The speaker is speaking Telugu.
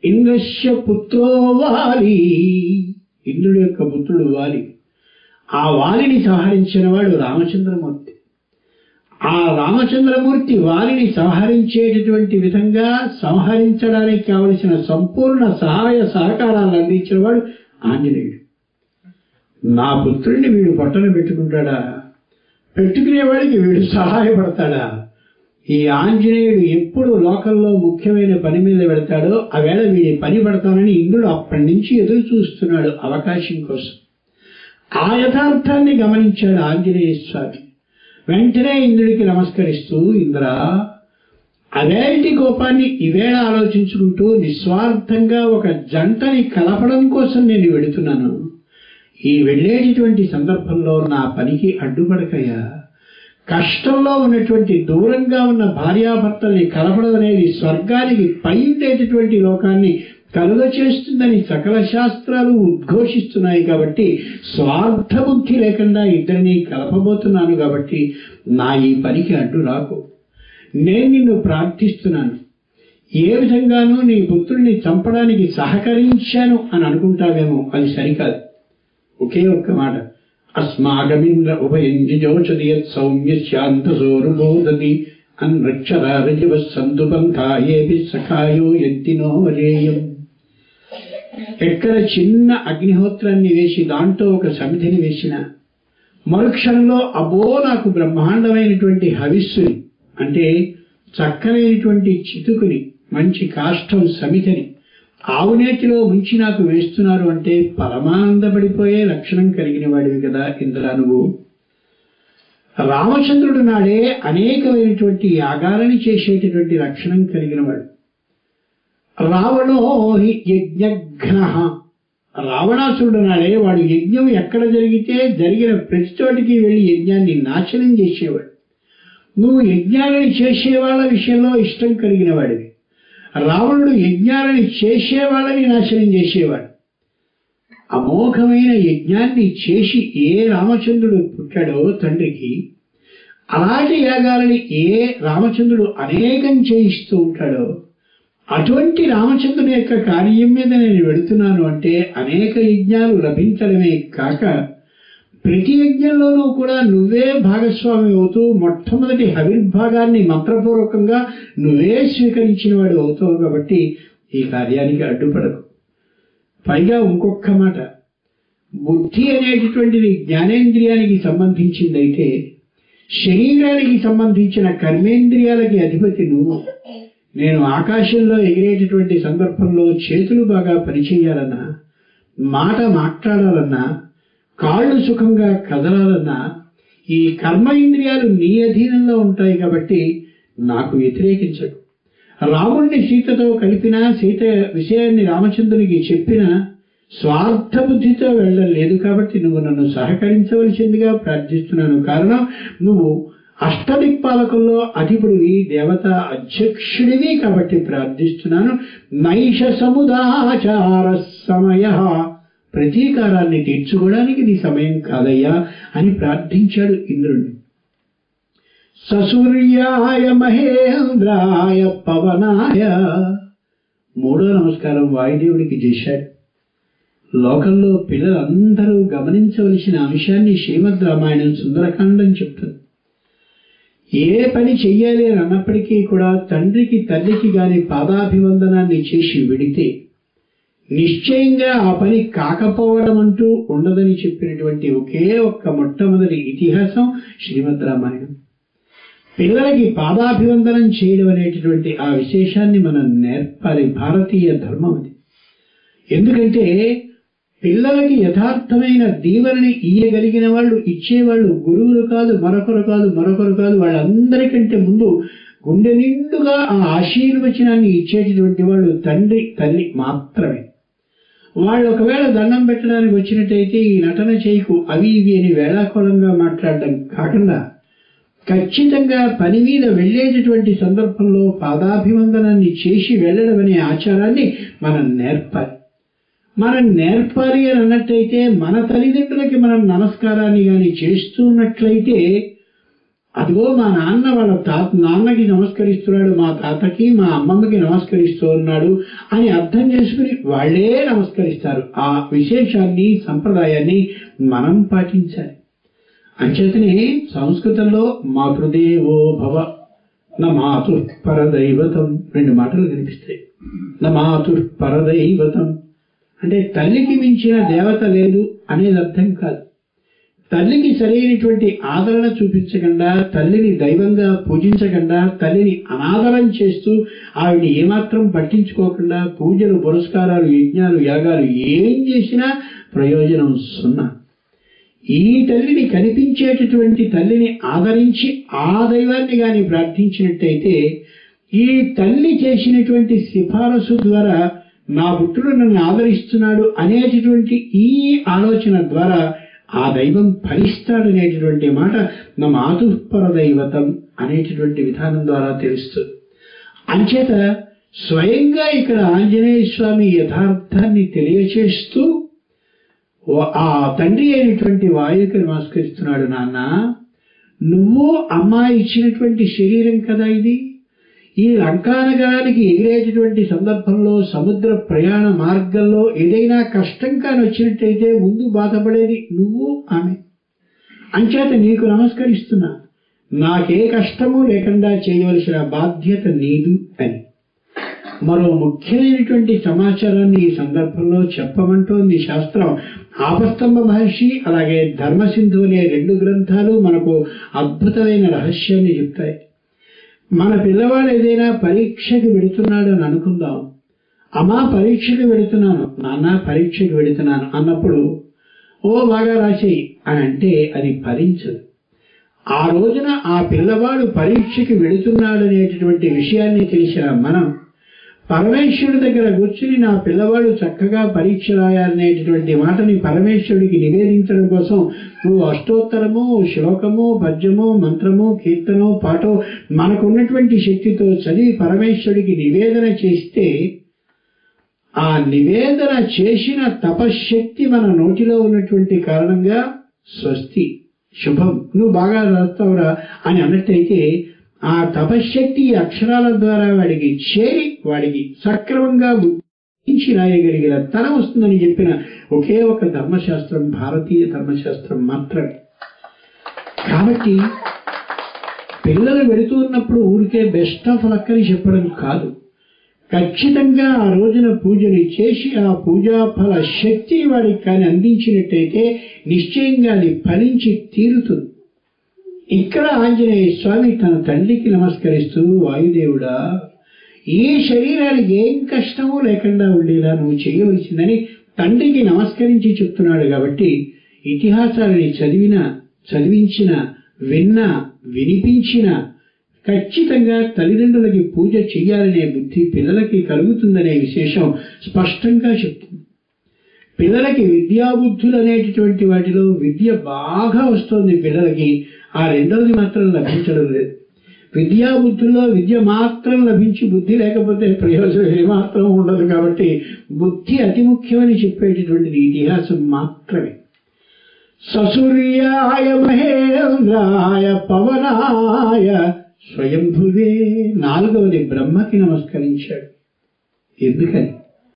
ఇంద్రస్య పుత్రో వాలి, ఇంద్రుడి యొక్క పుత్రుడు వాలి. ఆ వాలిని సంహరించిన వాడు రామచంద్రమూర్తి. ఆ రామచంద్రమూర్తి వాలిని సంహరించేటటువంటి విధంగా సంహరించడానికి కావలసిన సంపూర్ణ సహాయ సహకారాలు అందించిన వాడు ఆంజనేయుడు. నా పుత్రుడిని వీడు పట్టణ పెట్టుకుంటాడా, పెట్టుకునేవాడికి వీడు సహాయపడతాడా? ఈ ఆంజనేయుడు ఎప్పుడు లోకంలో ముఖ్యమైన పని మీద పెడతాడో ఆ వేళ వీడి పని పడతానని ఇంద్రుడు అప్పటి నుంచి ఎదురు చూస్తున్నాడు అవకాశం కోసం. ఆ యథార్థాన్ని గమనించాడు ఆంజనేయ స్వామి. వెంటనే ఇంద్రుడికి నమస్కరిస్తూ, ఇంద్ర, అదేంటి కోపాన్ని ఈవేళ ఆలోచించుకుంటూ నిస్వార్థంగా ఒక జంటని కలపడం కోసం నేను వెడుతున్నాను. ఈ వెళ్ళేటటువంటి సందర్భంలో నా పనికి అడ్డుపడకయ్యా. కష్టంలో ఉన్నటువంటి దూరంగా ఉన్న భార్యాభర్తల్ని కలపడం అనేది స్వర్గానికి పై ఉండేటటువంటి లోకాన్ని కలుగ చేస్తుందని సకల శాస్త్రాలు ఉద్ఘోషిస్తున్నాయి. కాబట్టి స్వార్థ బుద్ధి లేకుండా ఇద్దరిని కలపబోతున్నాను. కాబట్టి నా ఈ పనికి అడ్డు రాకు. నేను నిన్ను ప్రార్థిస్తున్నాను. ఏ విధంగానూ నీ పుత్రుడిని చంపడానికి సహకరించాను అని అనుకుంటావేమో, అది సరికాదు. ఒకే ఒక్క మాట, అస్మాకమింద్ర ఉభయంజోచది యత్ సౌమ్య శాంతసోరుబోధతి అన్రక్షరాజవ సంతు పంథాయేపి సఖాయో యత్తినో వరేయం. ఎక్కడ చిన్న అగ్నిహోత్రాన్ని వేసి దాంట్లో ఒక సమిధిని వేసిన మరుక్షణంలో అబ్బో నాకు బ్రహ్మాండమైనటువంటి హవిస్సుని, అంటే చక్కనైనటువంటి చితుకుని, మంచి కాష్టం సమితిని ఆవునేతిలో ముంచి నాకు వేస్తున్నారు అంటే పరమానందపడిపోయే లక్షణం కలిగిన వాడివి కదా ఇంద్ర నువ్వు. రామచంద్రుడు నాడే అనేకమైనటువంటి యాగాలని చేసేటటువంటి లక్షణం కలిగిన వాడు. రావణో హి యజ్ఞఘ్న, రావణాసురుడు నాడే వాడు యజ్ఞం ఎక్కడ జరిగితే జరిగిన ప్రతి చోటికి వెళ్ళి యజ్ఞాన్ని నాశనం చేసేవాడు. నువ్వు యజ్ఞాలని చేసేవాళ్ళ విషయంలో ఇష్టం కలిగిన వాడివి. రావణుడు యజ్ఞాలని చేసేవాళ్ళని నాశనం చేసేవాడు. అమోఘమైన యజ్ఞాన్ని చేసి ఏ రామచంద్రుడు పుట్టాడో తండ్రికి, అలాంటి యాగాలని ఏ రామచంద్రుడు అనేకం చేయిస్తూ ఉంటాడో అటువంటి రామచంద్రుని యొక్క కార్యం మీద నేను వెళుతున్నాను అంటే అనేక యజ్ఞాలు లభించడమే కాక ప్రతి యజ్ఞంలోనూ కూడా నువ్వే భాగస్వామి అవుతూ మొట్టమొదటి హవిర్భాగాన్ని మంత్రపూర్వకంగా నువ్వే స్వీకరించిన వాడు అవుతావు. కాబట్టి ఈ కార్యానికి అడ్డుపడకు. పైగా ఇంకొక మాట, బుద్ధి అనేటటువంటిది జ్ఞానేంద్రియానికి సంబంధించిందైతే శరీరానికి సంబంధించిన కర్మేంద్రియాలకి అధిపతి నువ్వు. నేను ఆకాశంలో ఎగిరేటటువంటి సందర్భంలో చేతులు బాగా పనిచేయాలన్నా, మాట మాట్లాడాలన్నా, కాళ్ళు సుఖంగా కదలాలన్నా ఈ కర్మ ఇంద్రియాలు నీ అధీనంలో ఉంటాయి. కాబట్టి నాకు వ్యతిరేకించడు. రాముణ్ణి సీతతో కలిపినా, సీత విషయాన్ని రామచంద్రునికి చెప్పినా స్వార్థ బుద్ధితో వెళ్ళలేదు. కాబట్టి నువ్వు నన్ను సహకరించవలసిందిగా ప్రార్థిస్తున్నాను. కారణం నువ్వు అష్టదిక్పాలకుల్లో అధిపుడివి, దేవతా అధ్యక్షుడివి. కాబట్టి ప్రార్థిస్తున్నాను. నైష సముదాచార సమయ, ప్రతీకారాన్ని తీర్చుకోవడానికి నీ సమయం కాదయ్యా అని ప్రార్థించాడు ఇంద్రుడిని. ససూర్యాయ మహేంద్రాయ పవనాయ, మూడో నమస్కారం వాయుదేవుడికి చేశాడు. లోకంలో పిల్లలందరూ గమనించవలసిన అంశాన్ని శ్రీమద్ రామాయణం సుందరకాండం చెప్తుంది. ఏ పని చెయ్యాలి అని అన్నప్పటికీ కూడా తండ్రికి తల్లికి గాని పాదాభివందనాన్ని చేసి విడితే నిశ్చయంగా ఆ పని కాకపోవడం అంటూ ఉండదని చెప్పినటువంటి ఒకే ఒక్క మొట్టమొదటి ఇతిహాసం శ్రీమద్ రామాయణం. పిల్లలకి పాదాభివందనం చేయడం అనేటటువంటి ఆ విశేషాన్ని మనం నేర్పాలి. భారతీయ ధర్మం అది. ఎందుకంటే పిల్లలకి యథార్థమైన దీవెనని ఇయ్యగలిగిన వాళ్ళు, ఇచ్చేవాళ్ళు గురువులు కాదు, మరొకరు కాదు. వాళ్ళందరికంటే ముందు గుండె నిండుగా ఆ ఆశీర్వచనాన్ని ఇచ్చేటటువంటి వాళ్ళు తండ్రి తల్లి మాత్రమే. వాళ్ళు ఒకవేళ దండం పెట్టడానికి వచ్చినట్టయితే ఈ నటన చేయకు, అవి ఇవి అని వేళాకోళంగా మాట్లాడడం కాకుండా ఖచ్చితంగా పని మీద వెళ్ళేటటువంటి సందర్భంలో పాదాభివందనాన్ని చేసి వెళ్ళడం అనే ఆచారాన్ని మనం నేర్పాలి. మనం నేర్పాలి అని అన్నట్టయితే మన తల్లిదండ్రులకి మనం నమస్కారాన్ని కానీ చేస్తున్నట్లయితే అదిగో మా నాన్న వాళ్ళ నాన్నకి నమస్కరిస్తున్నాడు, మా తాతకి మా అమ్మమ్మకి నమస్కరిస్తూ ఉన్నాడు అని అర్థం చేసుకుని వాళ్లే నమస్కరిస్తారు. ఆ విశేషాన్ని సంప్రదాయాన్ని మనం పాటించాలి. అంచేతనే సంస్కృతంలో మాతృదేవో భవ నా మాతృ పరదైవతం 2 మాటలు కనిపిస్తాయి. నా మాతృ పరదైవతం అంటే తల్లికి మించిన దేవత లేదు అనేది అర్థం కాదు. తల్లికి సరైనటువంటి ఆదరణ చూపించకుండా, తల్లిని దైవంగా పూజించకుండా, తల్లిని అనాదరం చేస్తూ ఆవిడ్ని ఏమాత్రం పట్టించుకోకుండా పూజలు, పురస్కారాలు, యజ్ఞాలు, యాగాలు ఏం చేసినా ప్రయోజనం 0. ఈ తల్లిని కనిపించేటటువంటి తల్లిని ఆదరించి ఆ దైవాన్ని గాని ప్రార్థించినట్టయితే ఈ తల్లి చేసినటువంటి సిఫారసు ద్వారా నా పుత్రుడు నన్ను ఆదరిస్తున్నాడు అనేటటువంటి ఈ ఆలోచన ద్వారా ఆ దైవం ఫలిస్తాడనేటటువంటి మాట నా మాతుపర దైవతం అనేటటువంటి విధానం ద్వారా తెలుస్తుంది. అంచేత స్వయంగా ఇక్కడ ఆంజనేయ స్వామి యథార్థాన్ని తెలియచేస్తూ ఆ తండ్రి అయినటువంటి వాయువుకి నమస్కరిస్తున్నాడు. నాన్న, నువ్వు అమ్మ ఇచ్చినటువంటి శరీరం కదా ఇది. ఈ లంకానగరానికి ఎగిరేటటువంటి సందర్భంలో సముద్ర ప్రయాణ మార్గంలో ఏదైనా కష్టం కాని వచ్చినట్టయితే ముందు బాధపడేది నువ్వు, ఆమె. అంచేత నీకు నమస్కరిస్తున్నా, నాకే కష్టము లేకుండా చేయవలసిన బాధ్యత నీదు అని. మరో ముఖ్యమైనటువంటి సమాచారాన్ని ఈ సందర్భంలో చెప్పమంటోంది శాస్త్రం. ఆపస్తంభ మహర్షి అలాగే ధర్మసింధు అనే 2 గ్రంథాలు మనకు అద్భుతమైన రహస్యాన్ని చెప్తాయి. మన పిల్లవాడు ఏదైనా పరీక్షకి వెళుతున్నాడు అని అనుకుందాం. అమ్మా పరీక్షకి వెళుతున్నాను, నాన్న పరీక్షకి వెళుతున్నాను అన్నప్పుడు ఓ బాగా రాసేయి అని అంటే అది ఫలించదు. ఆ రోజున ఆ పిల్లవాడు పరీక్షకి వెళుతున్నాడనేటటువంటి విషయాన్ని తెలిసిన మనం పరమేశ్వరుడి దగ్గర కూర్చుని నా పిల్లవాడు చక్కగా పరీక్ష రాయాలనేటటువంటి మాటని పరమేశ్వరుడికి నివేదించడం కోసం నువ్వు అష్టోత్తరము, శ్లోకము, పద్యము, మంత్రము, కీర్తనో, పాటో మనకున్నటువంటి శక్తితో చదివి పరమేశ్వరుడికి నివేదన చేస్తే ఆ నివేదన చేసిన తపశ్శక్తి మన నోటిలో ఉన్నటువంటి కారణంగా స్వస్తి, శుభం, నువ్వు బాగా రాస్తావురా అని అన్నట్టయితే ఆ తపశ్శక్తి అక్షరాల ద్వారా వాడికి చేరి వాడికి సక్రమంగా బుద్ధించి రాయగలిగిన తనం వస్తుందని చెప్పిన ఒకే ఒక ధర్మశాస్త్రం భారతీయ ధర్మశాస్త్రం మాత్రమే. కాబట్టి పిల్లలు వెళుతూ ఉన్నప్పుడు ఊరికే బెస్ట్ ఆఫ్ లక్ అని చెప్పడం కాదు, ఖచ్చితంగా ఆ రోజున పూజలు చేసి ఆ పూజా ఫల శక్తిని వాడికి కానీ అందించినట్టయితే నిశ్చయంగా అది ఫలించి తీరుతుంది. ఇక్కడ ఆంజనేయ స్వామి తన తండ్రికి నమస్కరిస్తూ, వాయుదేవుడా, ఈ శరీరానికి ఏం కష్టమూ లేకుండా ఉండేలా నువ్వు చేయవలసిందని తండ్రికి నమస్కరించి చెప్తున్నాడు. కాబట్టి ఇతిహాసాలని చదివించిన, విన్నా, వినిపించిన ఖచ్చితంగా తల్లిదండ్రులకి పూజ చెయ్యాలనే బుద్ధి పిల్లలకి కలుగుతుందనే విశేషం స్పష్టంగా చెప్తుంది. పిల్లలకి విద్యాబుద్ధులు అనేటటువంటి వాటిలో విద్య బాగా వస్తోంది పిల్లలకి, ఆ రెండవది మాత్రం లభించడం లేదు. విద్యాబుద్ధుల్లో విద్య మాత్రం లభించి బుద్ధి లేకపోతే ప్రయోజనం ఏమాత్రం ఉండదు. కాబట్టి బుద్ధి అతి ముఖ్యమని చెప్పేటటువంటిది ఇతిహాసం మాత్రమే. ససూర్యాయ మహేంద్రాయ పవనాయ స్వయంభువే 4వది బ్రహ్మకి నమస్కరించాడు. ఎందుకని?